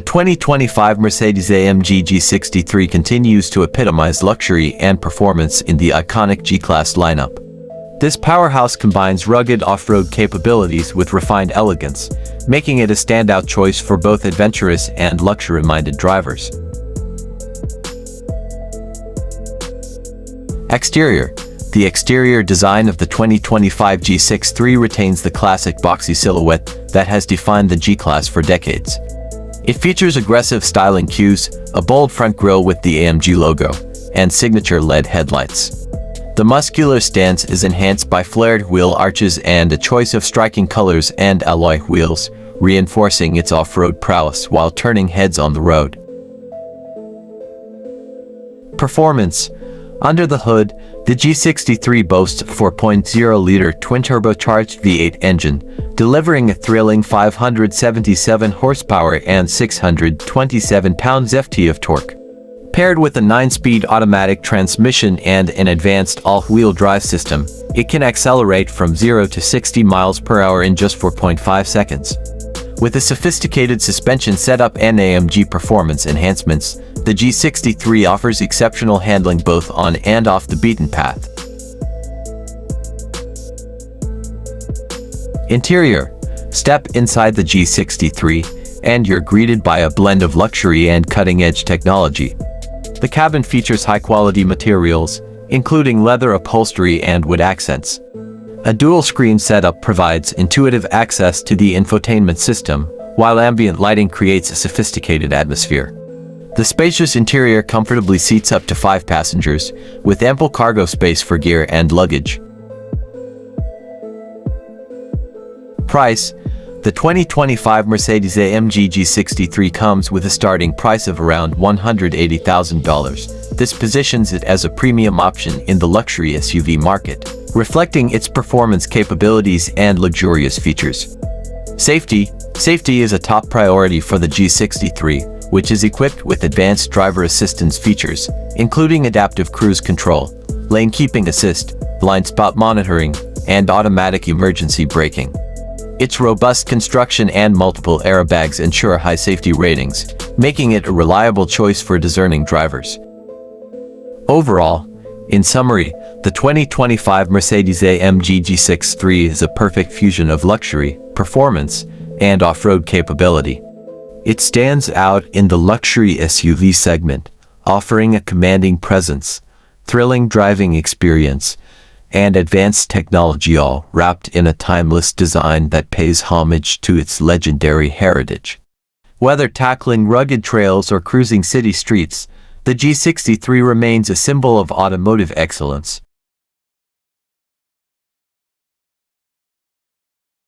2025 Mercedes-AMG G63 continues to epitomize luxury and performance in the iconic G-Class lineup. This powerhouse combines rugged off-road capabilities with refined elegance, making it a standout choice for both adventurous and luxury-minded drivers. Exterior. The exterior design of the 2025 G63 retains the classic boxy silhouette that has defined the G-Class for decades. It features aggressive styling cues, a bold front grille with the AMG logo, and signature LED headlights. The muscular stance is enhanced by flared wheel arches and a choice of striking colors and alloy wheels, reinforcing its off-road prowess while turning heads on the road. Performance. Under the hood, the G63 boasts a 4.0-liter twin-turbocharged V8 engine, delivering a thrilling 577 horsepower and 627 pounds-ft of torque. Paired with a 9-speed automatic transmission and an advanced all-wheel drive system, it can accelerate from 0 to 60 miles per hour in just 4.5 seconds. With a sophisticated suspension setup and AMG performance enhancements, the G63 offers exceptional handling both on and off the beaten path. Interior. Step inside the G63, and you're greeted by a blend of luxury and cutting-edge technology. The cabin features high-quality materials, including leather upholstery and wood accents. A dual-screen setup provides intuitive access to the infotainment system, while ambient lighting creates a sophisticated atmosphere. The spacious interior comfortably seats up to 5 passengers, with ample cargo space for gear and luggage. Price. The 2025 Mercedes-AMG G63 comes with a starting price of around $180,000. This positions it as a premium option in the luxury SUV market, reflecting its performance capabilities and luxurious features. Safety. Safety is a top priority for the G63, which is equipped with advanced driver assistance features, including adaptive cruise control, lane keeping assist, blind spot monitoring, and automatic emergency braking. Its robust construction and multiple airbags ensure high safety ratings, making it a reliable choice for discerning drivers. Overall, in summary, the 2025 Mercedes-AMG G63 is a perfect fusion of luxury, performance, and off-road capability. It stands out in the luxury SUV segment, offering a commanding presence, thrilling driving experience, and advanced technology, all wrapped in a timeless design that pays homage to its legendary heritage. Whether tackling rugged trails or cruising city streets, the G63 remains a symbol of automotive excellence,